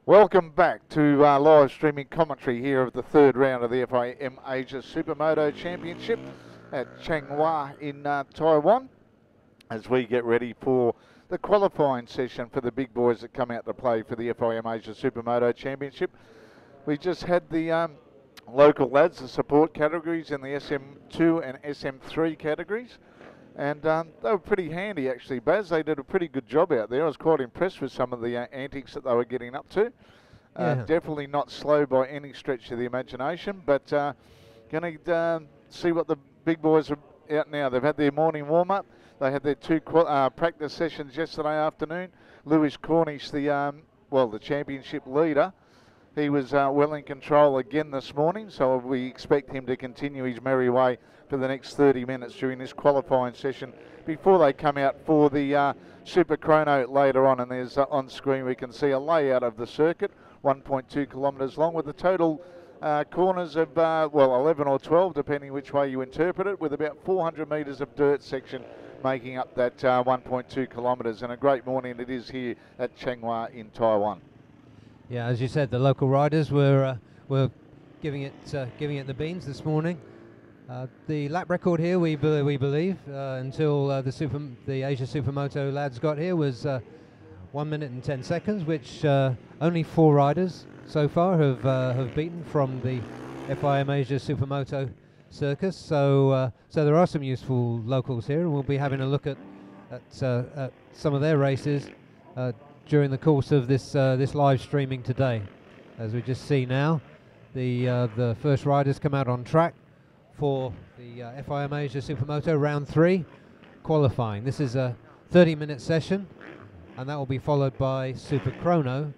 Welcome back to live streaming commentary here of the third round of the FIM Asia Supermoto Championship at CHANGHUA in Taiwan, as we get ready for the qualifying session for the big boys that come out to play for the FIM Asia Supermoto Championship. We just had the local lads, the support categories in the SM2 and SM3 categories. And they were pretty handy actually, Baz. They did a pretty good job out there. I was quite impressed with some of the antics that they were getting up to. Definitely not slow by any stretch of the imagination, but going to see what the big boys are out now. They've had their morning warm-up. They had their two practice sessions yesterday afternoon. Lewis Cornish, the championship leader, he was well in control again this morning, so we expect him to continue his merry way for the next 30 minutes during this qualifying session before they come out for the Superchrono later on. And there's on screen we can see a layout of the circuit, 1.2 kilometres long, with the total corners of 11 or 12 depending which way you interpret it, with about 400 metres of dirt section making up that 1.2 kilometres. And a great morning it is here at CHANGHUA in Taiwan. Yeah, as you said, the local riders were giving it the beans this morning. The lap record here, we believe, until the Asia Supermoto lads got here, was 1 minute and 10 seconds, which only 4 riders so far have beaten from the FIM Asia Supermoto circus. So there are some useful locals here, and we'll be having a look at some of their races during the course of this live streaming today. As we just see now, the first riders come out on track for the FIM Asia Supermoto round 3 qualifying. This is a 30-minute session, and that will be followed by Superchrono,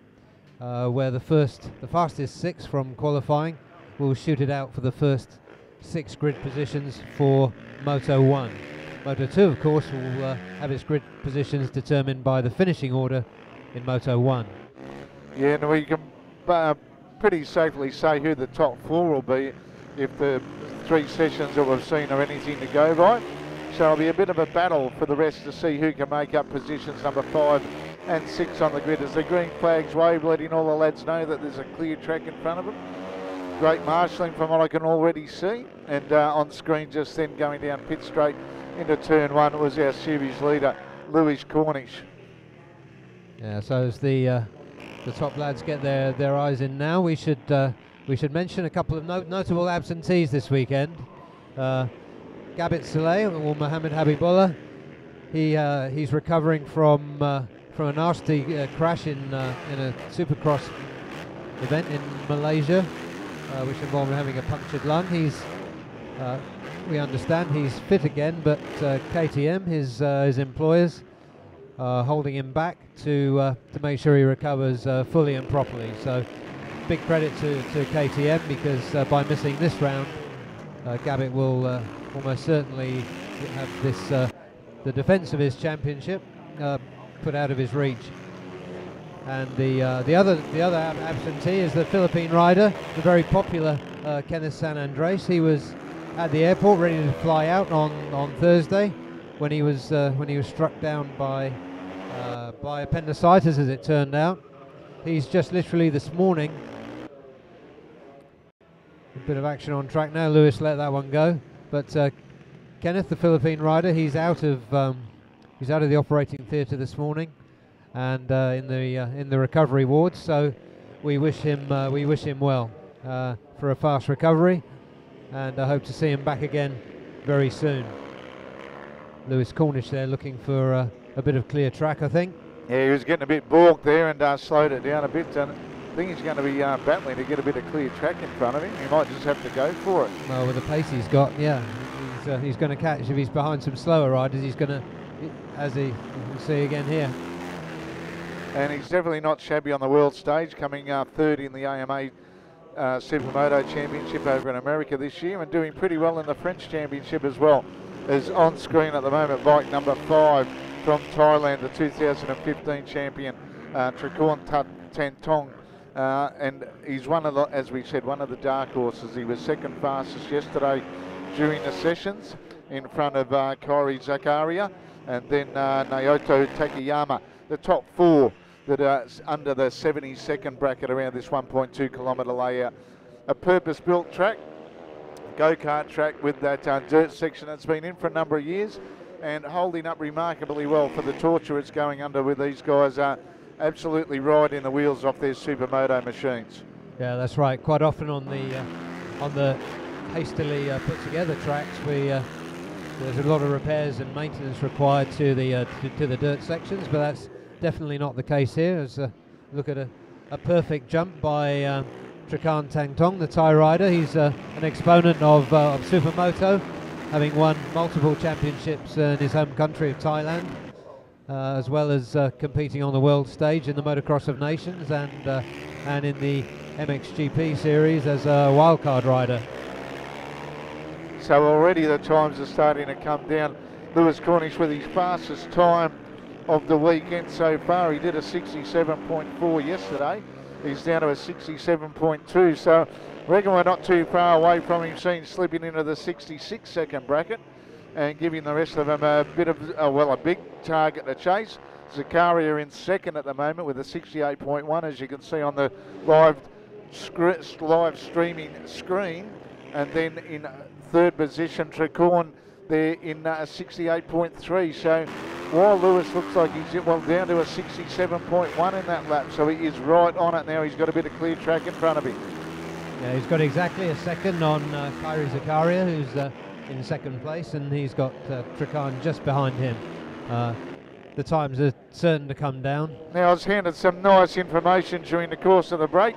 where the fastest 6 from qualifying will shoot it out for the first 6 grid positions for Moto 1. Moto 2, of course, will have its grid positions determined by the finishing order in Moto 1. Yeah, and we can pretty safely say who the top 4 will be if the 3 sessions that we've seen are anything to go by. So it'll be a bit of a battle for the rest to see who can make up positions number 5 and 6 on the grid as the green flags wave, letting all the lads know that there's a clear track in front of them. Great marshalling from what I can already see. And on screen just then going down pit straight into turn 1 was our series leader, Lewis Cornish. Yeah, so as the top lads get their eyes in now, we should mention a couple of notable absentees this weekend. Gabit Saleh, or Mohammed Habibullah, he's recovering from a nasty crash in a Supercross event in Malaysia, which involved having a punctured lung. We understand he's fit again, but KTM, his employers, holding him back to make sure he recovers fully and properly. So big credit to KTM, because by missing this round, Gabit will almost certainly have the defence of his championship put out of his reach. And the other absentee is the Philippine rider, the very popular Kenneth San Andres. He was at the airport ready to fly out on Thursday when he was struck down by appendicitis, as it turned out. He's just literally this morning. A bit of action on track now. Lewis let that one go, but Kenneth, the Philippine rider, he's out of the operating theatre this morning, and in the recovery ward. So we wish him well for a fast recovery, and I hope to see him back again very soon. Lewis Cornish there looking for a bit of clear track, I think. Yeah, he was getting a bit balked there and slowed it down a bit. And I think he's going to be battling to get a bit of clear track in front of him. He might just have to go for it. Well, with the pace he's got, yeah, he's going to catch. If he's behind some slower riders, he's going to, as you can see again here. And he's definitely not shabby on the world stage, coming third in the AMA Supermoto Championship over in America this year, and doing pretty well in the French Championship as well. As on screen at the moment, bike number 5 from Thailand, the 2015 champion, Trikorn Tantong. And he's one of the, as we said, one of the dark horses. He was second fastest yesterday during the sessions in front of Kairi Zakaria and then Naoto Takayama. The top 4 that are under the 70-second bracket around this 1.2 kilometre layout. A purpose-built track, go-kart track with that dirt section that's been in for a number of years and holding up remarkably well for the torture it's going under with these guys absolutely riding the wheels off their Supermoto machines. Yeah, that's right. Quite often on the hastily put together tracks, there's a lot of repairs and maintenance required to the dirt sections, but that's definitely not the case here. As look at a perfect jump by Trakan Tangtong, the Thai rider. He's an exponent of Supermoto, having won multiple championships in his home country of Thailand, as well as competing on the world stage in the Motocross of Nations and in the MXGP series as a wildcard rider. So already the times are starting to come down. Lewis Cornish with his fastest time of the weekend so far. He did a 67.4 yesterday. He's down to a 67.2. So I reckon we're not too far away from him slipping into the 66-second bracket and giving the rest of them a bit of, a big target to chase. Zakaria in second at the moment with a 68.1, as you can see on the live streaming screen. And then in third position, Trecorn there in a 68.3. So while Lewis looks like he's down to a 67.1 in that lap, so he is right on it now. He's got a bit of clear track in front of him. Yeah, he's got exactly a second on Kairi Zakaria, who's in second place, and he's got Trecorn just behind him. The times are certain to come down. Now I was handed some nice information during the course of the break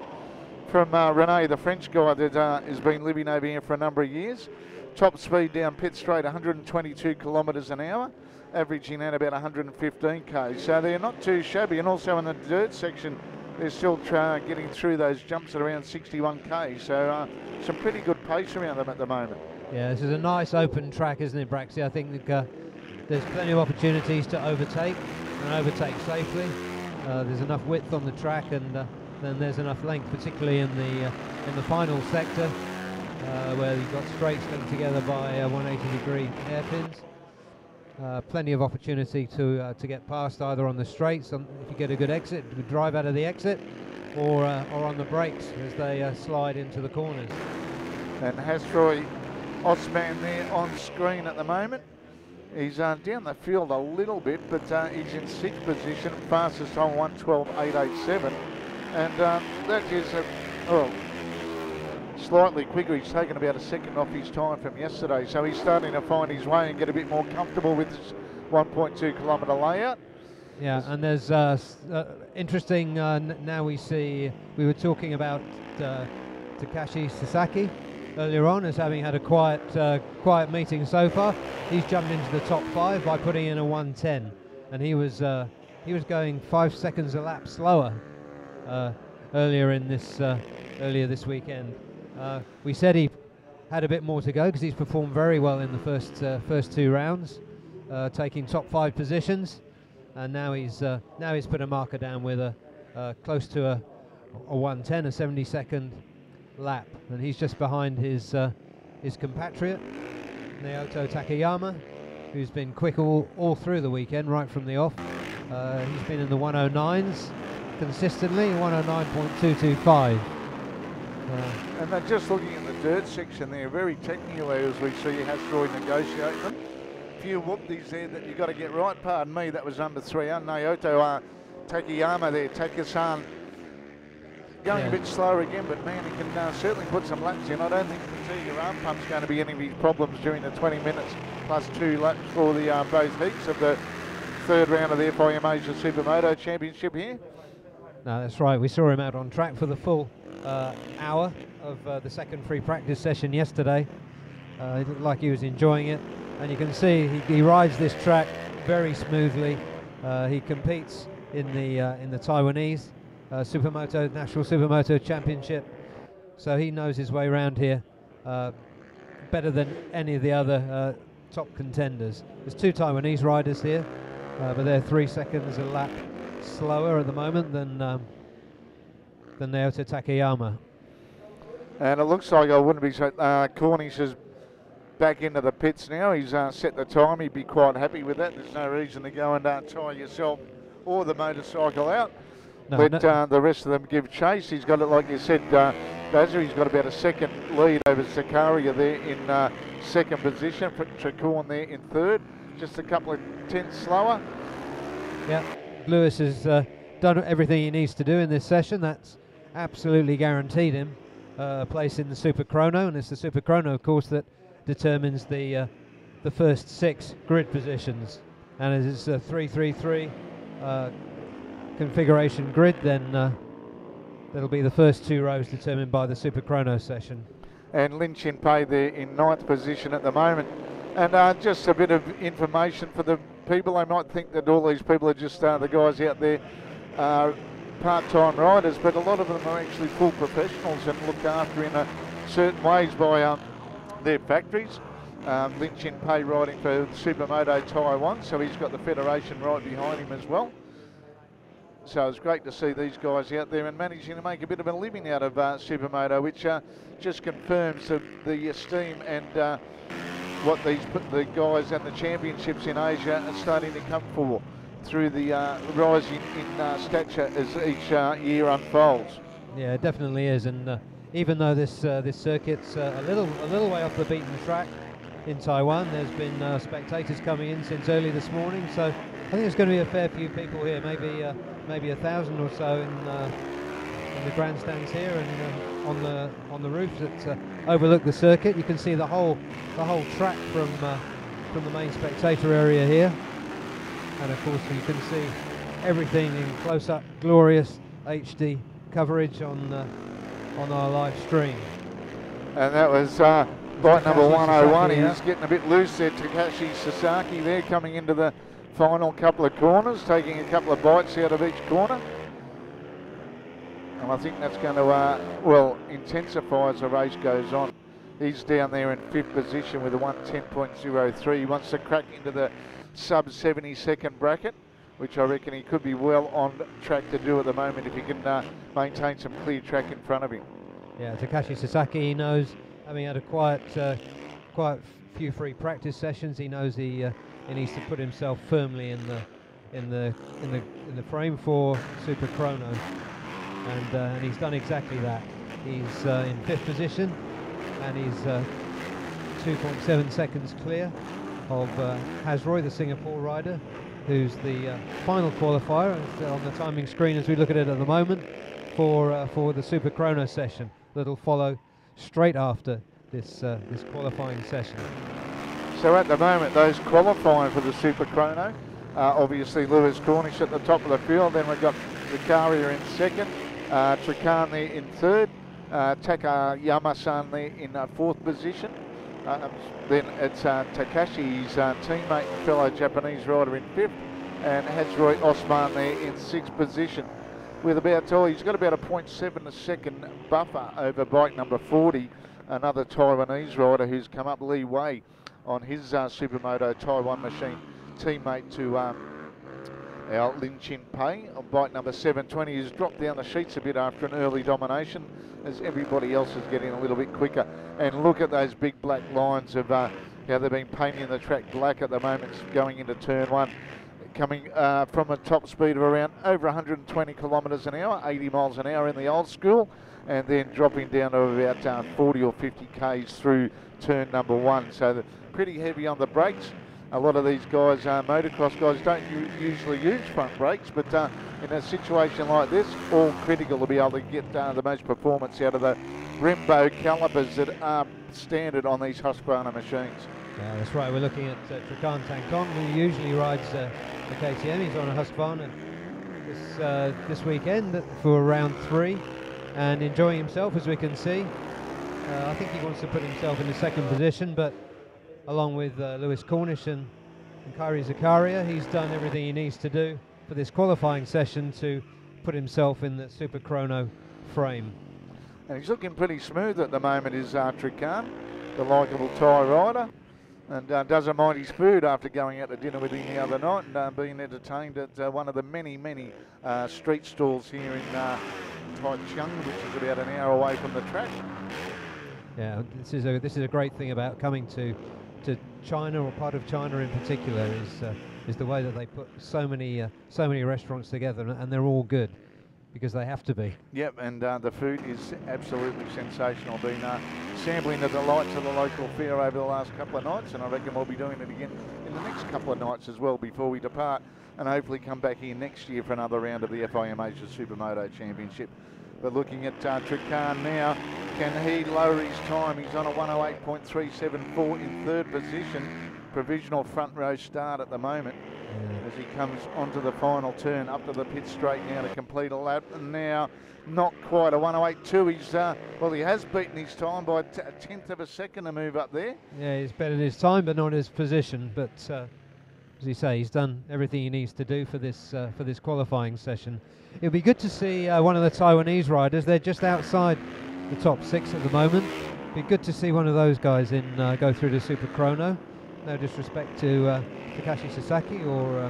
from Rene, the French guy that has been living over here for a number of years. Top speed down pit straight, 122 kilometres an hour, averaging at about 115 k's. So they're not too shabby, and also in the dirt section, they're still getting through those jumps at around 61 k's. So some pretty good pace around them at the moment. Yeah, this is a nice open track, isn't it, Braxy? I think there's plenty of opportunities to overtake and overtake safely. There's enough width on the track, and then there's enough length, particularly in the final sector, where you've got straights linked together by 180-degree hairpins. Plenty of opportunity to get past either on the straights, if you get a good exit, you drive out of the exit, or on the brakes as they slide into the corners. And Hastroy Osman there on screen at the moment. He's down the field a little bit, but he's in sixth position, fastest time 1:12.887, and that is slightly quicker. He's taken about a second off his time from yesterday, so he's starting to find his way and get a bit more comfortable with this 1.2 kilometre layout. Yeah, and there's interesting, now we were talking about Takashi Sasaki earlier on as having had a quiet meeting so far. He's jumped into the top 5 by putting in a 1:10, and he was going 5 seconds a lap slower earlier this weekend. We said he had a bit more to go because he's performed very well in the first 2 rounds, taking top 5 positions, and now he's put a marker down with a close to a 1:10, a 70-second lap, and he's just behind his compatriot Naoto Takayama, who's been quick all through the weekend, right from the off. He's been in the 109s consistently, 109.225. And they're just looking at the dirt section there, very technical as we see Hastroy negotiate them. A few whoopties there that you've got to get right, pardon me, that was under 3. Naoto Takayama there, Takasan, going a bit slower again, but man, he can certainly put some laps in. I don't think fatigue or arm pump's going to be any of his problems during the 20 minutes plus 2 laps for the both heats of the third round of the FIM Asia Supermoto Championship here. No, that's right. We saw him out on track for the full hour of the second free practice session yesterday. It looked like he was enjoying it, and you can see he rides this track very smoothly. He competes in the Taiwanese National Supermoto Championship, so he knows his way around here better than any of the other top contenders. There's 2 Taiwanese riders here, but they're 3 seconds a lap slower at the moment than Naoto Takayama. And it looks like I wouldn't be so. Cornish is back into the pits now. He's set the time. He'd be quite happy with that. There's no reason to go and tire yourself or the motorcycle out. let the rest of them give chase. He's got it, like you said, Bazza, he's got about a second lead over Zakaria there in second position. Tricorn there in third, just a couple of tenths slower. Yeah, Lewis has done everything he needs to do in this session. That's absolutely guaranteed him a place in the Superchrono, and it's the Superchrono, of course, that determines the first 6 grid positions. And as it's a 3-3-3 configuration grid, then that'll be the first 2 rows determined by the Superchrono session. And Lin Chin Pei there in 9th position at the moment. And just a bit of information for the people. They might think that all these people are just the guys out there part-time riders, but a lot of them are actually full professionals and looked after in certain ways by their factories. Lin Chin Pei riding for Supermoto Taiwan, so he's got the federation right behind him as well. So it's great to see these guys out there and managing to make a bit of a living out of Supermoto, which just confirms the esteem and what the guys and the championships in Asia are starting to come for through the rise in stature as each year unfolds. Yeah, it definitely is, and even though this circuit's a little way off the beaten track in Taiwan, there's been spectators coming in since early this morning, so I think there's going to be a fair few people here, maybe 1,000 or so in the grandstands here and on the roofs that overlook the circuit. You can see the whole track from the main spectator area here, and of course you can see everything in close-up, glorious HD coverage on our live stream. And that was bike number 101. He's getting a bit loose there. Takashi Sasaki there coming into the final couple of corners, taking a couple of bites out of each corner. And I think that's going to, well, intensify as the race goes on. He's down there in 5th position with a 1:10.03. He wants to crack into the sub 70 second bracket, which I reckon he could be well on track to do at the moment if he can maintain some clear track in front of him. Yeah, Takashi Sasaki, he knows, having had a quite few free practice sessions, he knows he needs to put himself firmly in the frame for Superchrono, and he's done exactly that. He's in 5th position, and he's 2.7 seconds clear of Hasroy, the Singapore rider, who's the final qualifier on the timing screen as we look at it at the moment for the Superchrono session that'll follow straight after this qualifying session. So at the moment, those qualifying for the Superchrono, obviously Lewis Cornish at the top of the field, then we've got Zakaria in 2nd, Tricorn there in 3rd, Takayama-san there in 4th position. Then it's Takashi's teammate and fellow Japanese rider in 5th, and Hasroy Osman there in 6th position. With he's got about a 0.7 second buffer over bike number 40, another Taiwanese rider who's come up Li Wei on his Supermoto Taiwan machine, teammate to our Lin Chin Pei on bike number 720. He's dropped down the sheets a bit after an early domination as everybody else is getting a little bit quicker. And look at those big black lines of how they've been painting the track black at the moment going into turn 1. Coming from a top speed of around over 120 kilometres an hour, 80 miles an hour in the old school, and then dropping down to about 40 or 50 k's through turn number 1. So they're pretty heavy on the brakes. A lot of these guys, motocross guys, don't usually use front brakes, but in a situation like this, all critical to be able to get the most performance out of the Brembo calipers that are standard on these Husqvarna machines. Yeah, that's right. We're looking at Tricorn Tangkong, who usually rides the KTM. He's on a Husqvarna this weekend for round 3 and enjoying himself, as we can see. I think he wants to put himself in the 2nd position, but along with Lewis Cornish and Kairi Zakaria, he's done everything he needs to do for this qualifying session to put himself in the Superchrono frame. And he's looking pretty smooth at the moment, is Tricorn, the likeable Thai rider, and doesn't mind his food after going out to dinner with him the other night and being entertained at one of the many street stalls here in Taichung, which is about an hour away from the track. Yeah, this is a great thing about coming to China, or part of China in particular, is the way that they put so many restaurants together, and they're all good. because they have to be. Yep, and the food is absolutely sensational. Been sampling the delights of the local fair over the last couple of nights, and I reckon we'll be doing it again in the next couple of nights as well before we depart, and hopefully come back here next year for another round of the FIM Asia Supermoto Championship. But looking at Trikan now, can he lower his time? He's on a 108.374 in third position. Provisional front row start at the moment. As he comes onto the final turn, up to the pit straight now to complete a lap, and now not quite a 108.2. He's well, he has beaten his time by a tenth of a second to move up there. Yeah, he's better his time, but not his position. But as you say, he's done everything he needs to do for this qualifying session. It'll be good to see one of the Taiwanese riders. They're just outside the top 6 at the moment. Be good to see one of those guys in go through the Superchrono. No disrespect to Takashi Sasaki or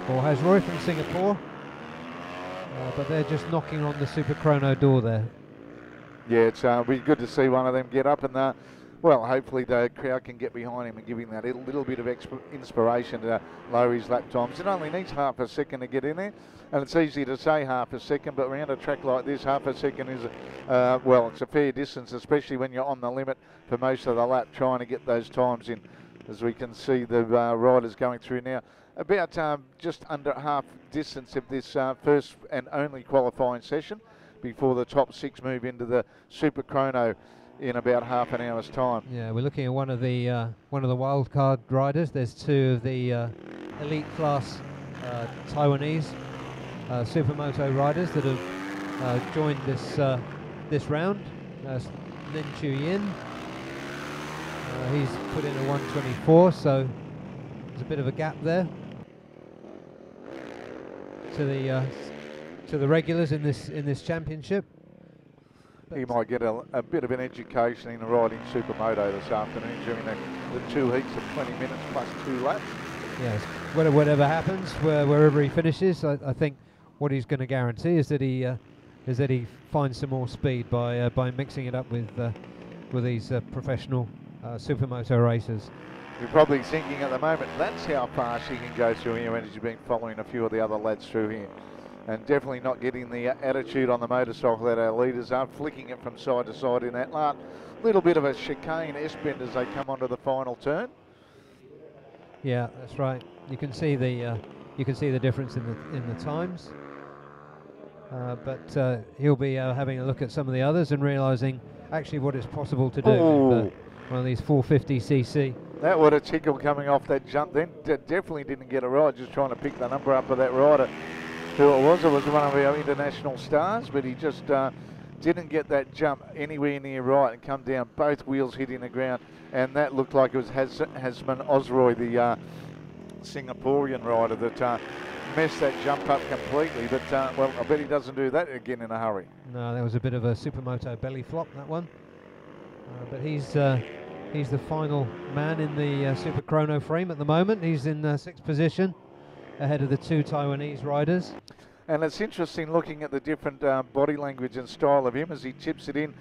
Hazroy from Singapore, but they're just knocking on the Superchrono door there. Yeah, it's be good to see one of them get up, and well, hopefully the crowd can get behind him and give him that little bit of inspiration to lower his lap times. It only needs half a second to get in there, and it's easy to say half a second, but around a track like this, half a second is, well, it's a fair distance, especially when you're on the limit for most of the lap trying to get those times in. As we can see the riders going through now, about just under half distance of this first and only qualifying session before the top 6 move into the Superchrono in about half an hour's time. Yeah, we're looking at one of the wildcard riders. There's 2 of the elite class Taiwanese Supermoto riders that have joined this round. Lin Chu-yin. He's put in a 124, so there's a bit of a gap there to the regulars in this championship. He might get a bit of an education in riding Supermoto this afternoon during the 2 heats of 20 minutes plus 2 laps. Yes, whatever happens, wherever he finishes, I think what he's going to guarantee is that he finds some more speed by mixing it up with these professional Supermoto racers. You're probably thinking at the moment, that's how fast he can go through here, and he's been following a few of the other lads through here. And definitely not getting the attitude on the motorcycle that our leaders are, flicking it from side to side in that last little bit of a chicane S-bend as they come onto the final turn. Yeah, that's right. You can see the difference in the times. But he'll be having a look at some of the others and realising actually what is possible to do with one of these 450cc. That would have tickled coming off that jump then. Definitely didn't get it right, just trying to pick the number up of that rider. Who it was one of our international stars, but he just didn't get that jump anywhere near right and come down, both wheels hitting the ground, and that looked like it was Hasman Osroy, the Singaporean rider, that messed that jump up completely. But well, I bet he doesn't do that again in a hurry. No, that was a bit of a Supermoto belly flop, that one. But he's the final man in the Superchrono frame at the moment. He's in 6th position, ahead of the 2 Taiwanese riders. And it's interesting looking at the different body language and style of him as he chips it in,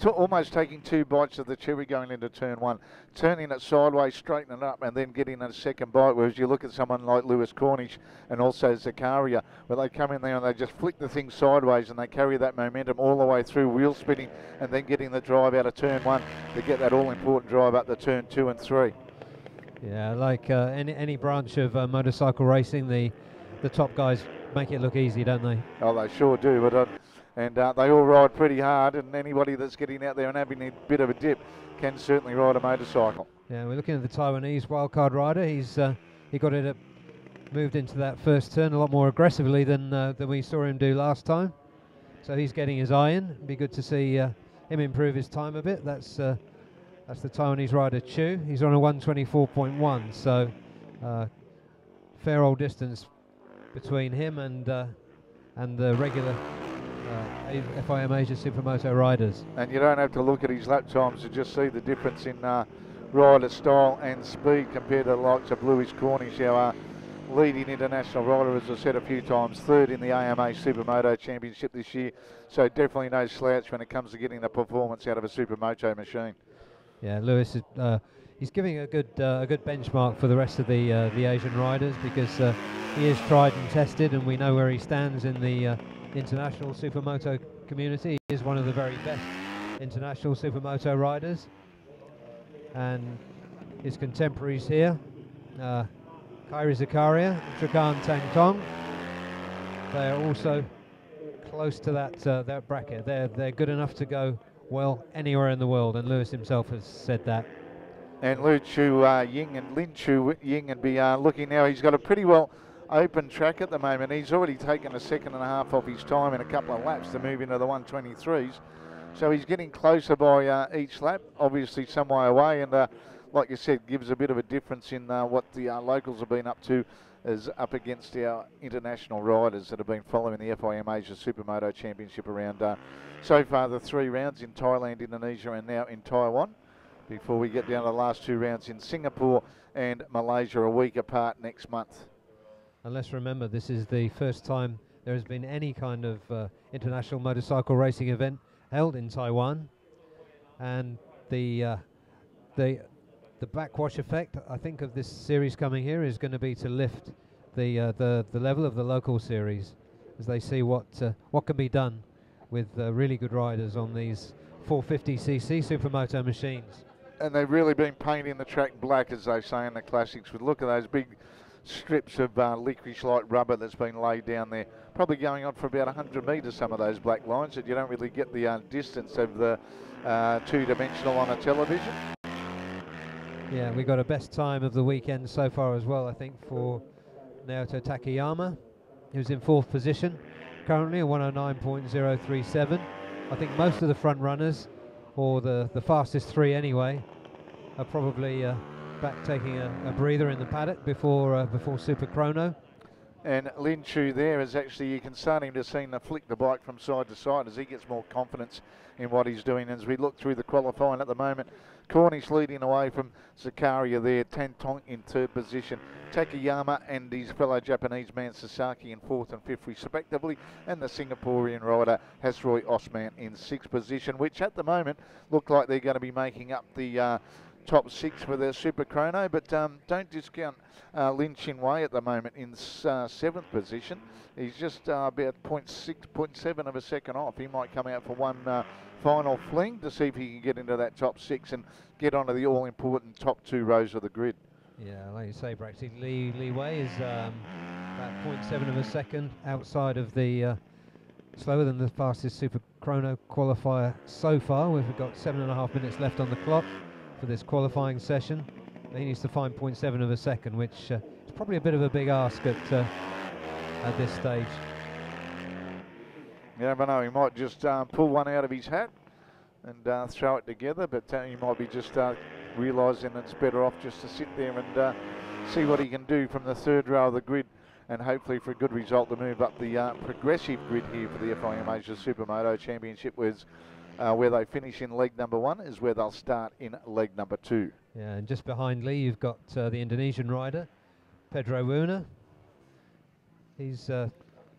almost taking 2 bites of the cherry going into turn 1, turning it sideways, straightening it up, and then getting a second bite. Whereas you look at someone like Lewis Cornish and also Zakaria, where they come in there and they just flick the thing sideways and they carry that momentum all the way through, wheel spinning, and then getting the drive out of turn 1 to get that all-important drive up to turn 2 and 3. Yeah, like any branch of motorcycle racing, the top guys make it look easy, don't they? Oh, they sure do, but and they all ride pretty hard, and anybody that's getting out there and having a bit of a dip can certainly ride a motorcycle. Yeah, we're looking at the Taiwanese wildcard rider. He got it moved into that first turn a lot more aggressively than we saw him do last time. So he's getting his eye in. It'd be good to see him improve his time a bit. That's the Taiwanese rider Chu. He's on a 124.1, so fair old distance between him and the regular FIM Asia Supermoto riders. And you don't have to look at his lap times to just see the difference in rider style and speed compared to the likes of Lewis Cornish, our leading international rider, as I said a few times, 3rd in the AMA Supermoto Championship this year. So definitely no slouch when it comes to getting the performance out of a Supermoto machine. Yeah, Lewis is he's giving a good benchmark for the rest of the Asian riders, because he is tried and tested, and we know where he stands in the international supermoto community. He is one of the very best international supermoto riders, and his contemporaries here, Kairi Zakaria, Trakan Tangtong, they are also close to that bracket. They're good enough to go well anywhere in the world, and Lewis himself has said that. And Lu Chu Ying and Lin Chu Ying and be looking now. He's got a pretty well open track at the moment. He's already taken a second and a half off his time in a couple of laps to move into the 123s. So he's getting closer by each lap, obviously some way away. And like you said, gives a bit of a difference in what the locals have been up to, as up against our international riders that have been following the FIM Asia Supermoto Championship around so far the 3 rounds in Thailand, Indonesia and now in Taiwan, before we get down to the last 2 rounds in Singapore and Malaysia a week apart next month. And let's remember, this is the first time there has been any kind of international motorcycle racing event held in Taiwan, and the backwash effect, I think, of this series coming here is going to be to lift the level of the local series, as they see what can be done with really good riders on these 450cc supermoto machines. And they've really been painting the track black, as they say in the classics. With look at those big strips of licorice-like rubber that's been laid down there, probably going on for about 100 metres, some of those black lines, that you don't really get the distance of the two-dimensional on a television. Yeah, we got a best time of the weekend so far as well, I think, for Naoto Takayama, who's in 4th position currently at 109.037. I think most of the front runners, or the fastest 3 anyway, are probably back taking a breather in the paddock before Superchrono. And Lin Chu there is actually, you can start him to see him flick the bike from side to side as he gets more confidence in what he's doing. As we look through the qualifying at the moment, Cornish leading away from Zakaria there, Tantong in 3rd position, Takayama and his fellow Japanese man Sasaki in 4th and 5th respectively, and the Singaporean rider Hasroy Osman in 6th position, which at the moment look like they're going to be making up the top 6 for the Superchrono, but don't discount Lin Chinwei at the moment in 7th position. He's just about 0.6, 0.7 of a second off. He might come out for one final fling to see if he can get into that top 6 and get onto the all-important top 2 rows of the grid. Yeah, like you say, Braxy, Li Wei is about 0.7 of a second outside of the slower than the fastest Superchrono qualifier so far. We've got 7.5 minutes left on the clock for this qualifying session. He needs to find 0.7 of a second, which is probably a bit of a big ask at this stage. Yeah, but no, he might just pull one out of his hat and throw it together, but he might be just realising it's better off just to sit there and see what he can do from the 3rd row of the grid, and hopefully for a good result to move up the progressive grid here for the FIM Asia Supermoto Championship, where they finish in leg number 1 is where they'll start in leg number 2. Yeah, and just behind Lee you've got the Indonesian rider, Pedro Wuna. He's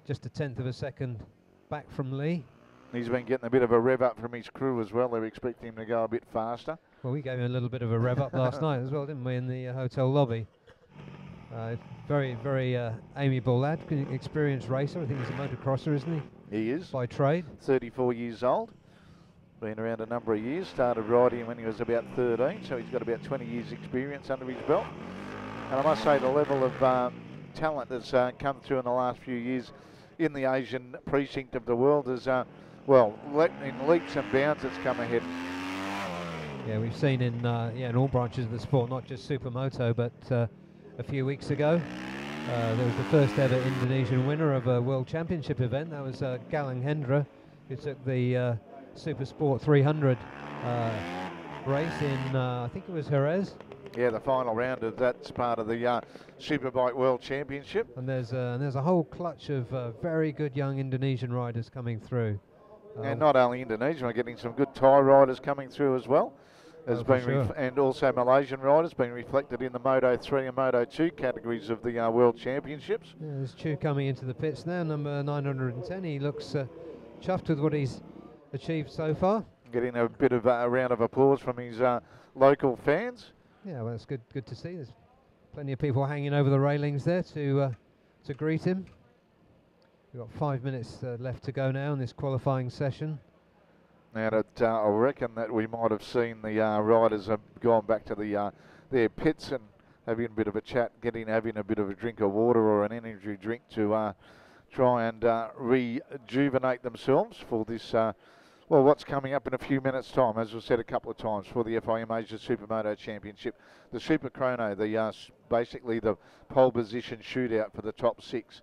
just 1/10 of a second back from Lee. He's been getting a bit of a rev up from his crew as well. They're expecting him to go a bit faster. Well, we gave him a little bit of a rev up last night as well, didn't we, in the hotel lobby. Very, very amiable lad, experienced racer. I think he's a motocrosser, isn't he? He is. By trade. 34 years old. Been around a number of years. Started riding when he was about 13, so he's got about 20 years experience under his belt. And I must say the level of talent that's come through in the last few years in the Asian precinct of the world is, well, in leaps and bounds it's come ahead. Yeah, we've seen in all branches of the sport, not just Supermoto, but a few weeks ago there was the first ever Indonesian winner of a World Championship event. That was Galang Hendra, who took the Super Sport 300 race in, I think it was Jerez. Yeah, the final round of that's part of the Superbike World Championship. And there's a whole clutch of very good young Indonesian riders coming through. And not only Indonesia, we're getting some good Thai riders coming through as well. And also Malaysian riders being reflected in the Moto 3 and Moto 2 categories of the World Championships. Yeah, there's Chu coming into the pits now, number 910. He looks chuffed with what he's achieved so far. Getting a bit of a round of applause from his local fans. Yeah, well, it's good to see. There's plenty of people hanging over the railings there to greet him. We've got 5 minutes left to go now in this qualifying session. Now that I reckon that we might have seen the riders have gone back to their pits and having a bit of a chat, having a bit of a drink of water or an energy drink to try and rejuvenate themselves for this, well, what's coming up in a few minutes' time, as we've said a couple of times, for the FIM Asia Supermoto Championship. The SUPERCHRONO, basically the pole position shootout for the top 6.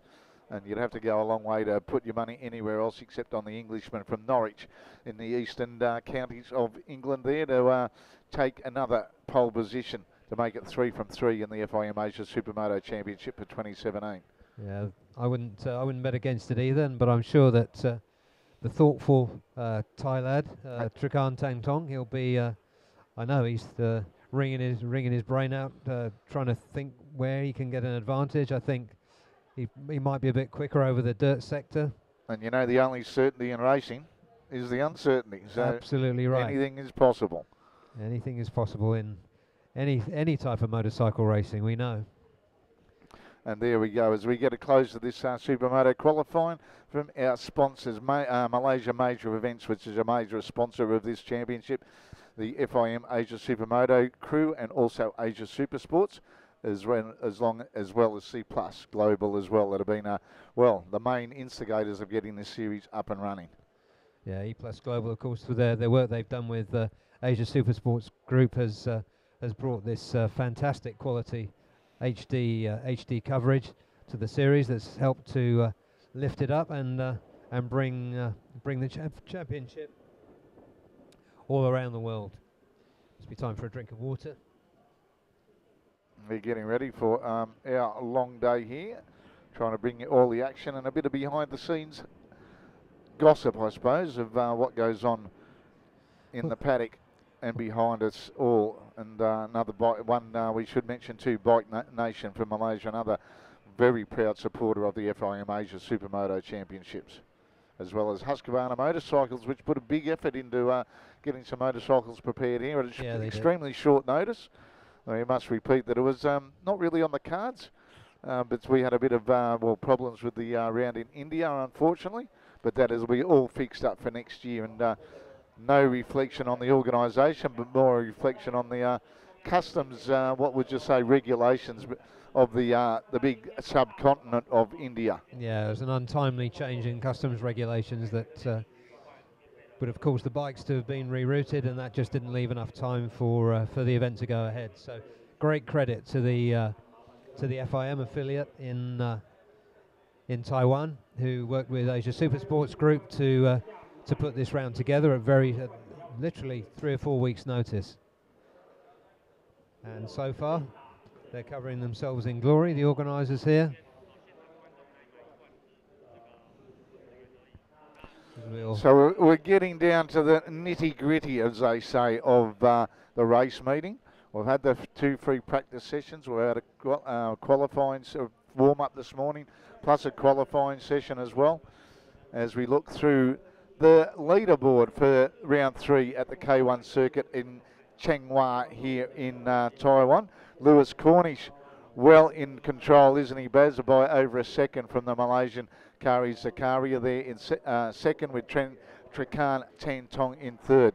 And you'd have to go a long way to put your money anywhere else except on the Englishman from Norwich in the eastern counties of England there to take another pole position to make it 3 from 3 in the FIM Asia Supermoto Championship for 2017. Yeah, I wouldn't bet against it either, but I'm sure that the thoughtful Thai lad, Trikan Tang Tong, he'll be, I know he's wringing his brain out, trying to think where he can get an advantage. I think he might be a bit quicker over the dirt sector. And you know, the only certainty in racing is the uncertainty. So absolutely right. Anything is possible. Anything is possible in any type of motorcycle racing, we know. And there we go, as we get a close to this Supermoto qualifying from our sponsors, Malaysia Major Events, which is a major sponsor of this championship, the FIM Asia Supermoto crew, and also Asia Supersports, as well as C Plus Global as well, that have been, well, the main instigators of getting this series up and running. Yeah, E Plus Global, of course, for their work they've done with Asia Supersports Group has brought this fantastic quality HD coverage to the series that's helped to lift it up and bring the championship all around the world. Must be time for a drink of water. We're getting ready for our long day here, trying to bring you all the action and a bit of behind the scenes gossip, I suppose, of what goes on in the paddock and behind us all. And another one we should mention too, Bike Nation from Malaysia, another very proud supporter of the FIM Asia Supermoto Championships, as well as Husqvarna Motorcycles, which put a big effort into getting some motorcycles prepared here at extremely short notice. We must repeat that it was not really on the cards, but we had a bit of problems with the round in India, unfortunately, but that will be all fixed up for next year. And no reflection on the organisation, but more a reflection on the customs, what would you say, regulations of the big subcontinent of India. Yeah, it was an untimely change in customs regulations that would have caused the bikes to have been rerouted, and that just didn't leave enough time for the event to go ahead. So great credit to the FIM affiliate in Taiwan, who worked with Asia Supersports Group to put this round together at literally 3 or 4 weeks' notice. And so far, they're covering themselves in glory, the organisers here. So we're getting down to the nitty-gritty, as they say, of the race meeting. We've had the 2 free practice sessions. We had a qualifying warm-up this morning, plus a qualifying session as well, as we look through the leaderboard for round 3 at the K1 circuit in CHANGHUA here in Taiwan. Lewis Cornish well in control, isn't he, Baz, by over a second from the Malaysian Kari Zakaria there in second, with Trikan Tang Tong in third.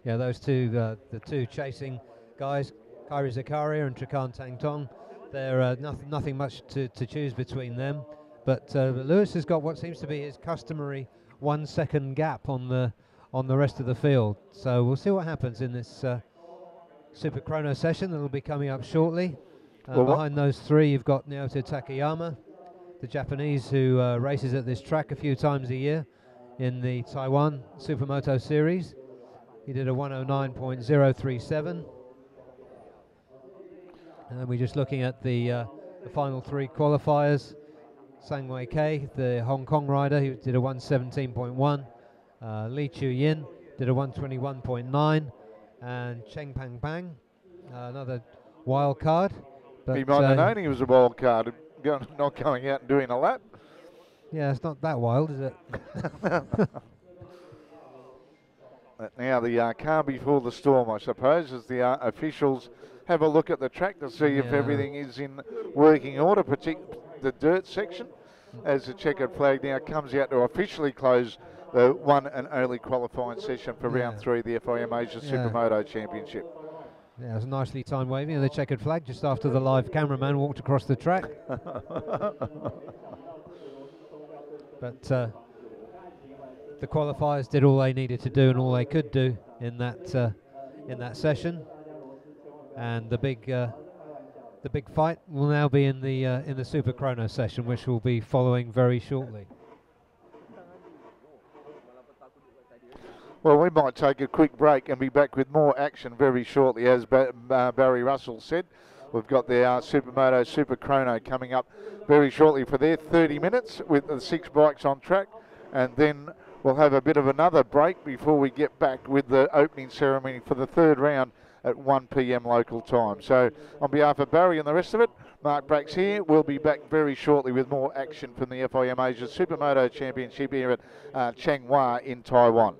Yeah, those two, the two chasing guys, Kari Zakaria and Trikan Tang Tong, they're nothing much to choose between them. But Lewis has got what seems to be his customary 1 second gap on the rest of the field. So we'll see what happens in this SUPERCHRONO session that will be coming up shortly. Behind those 3, you've got Naoto Takayama, the Japanese who races at this track a few times a year in the Taiwan Supermoto series. He did a 109.037. And then we're just looking at the final 3 qualifiers. Sang-Wei Kei, the Hong Kong rider, he did a 117.1. Lee Chu-yin did a 121.9. And Cheng Pang Pang, another wild card. But he might have known he was a wild card, not going out and doing a lap. Yeah, it's not that wild, is it? Now the calm before the storm, I suppose, as the officials have a look at the track to see if everything is in working order, particularly the dirt section. as the checkered flag now comes out to officially close the one and only qualifying session for round 3 of the FIM Asia Supermoto Championship. Yeah, it was nicely time waving of the checkered flag just after the live cameraman walked across the track. But the qualifiers did all they needed to do and all they could do in that session, and the big fight will now be in the Superchrono session, which will be following very shortly. Well, we might take a quick break and be back with more action very shortly. As Barry Russell said, we've got the Supermoto Superchrono coming up very shortly for their 30 minutes with the 6 bikes on track, and then we'll have a bit of another break before we get back with the opening ceremony for the 3rd round at 1 p.m. local time. So on behalf of Barry and the rest of it, Mark Brax here. We'll be back very shortly with more action from the FIM Asia Supermoto Championship here at CHANGHUA in Taiwan.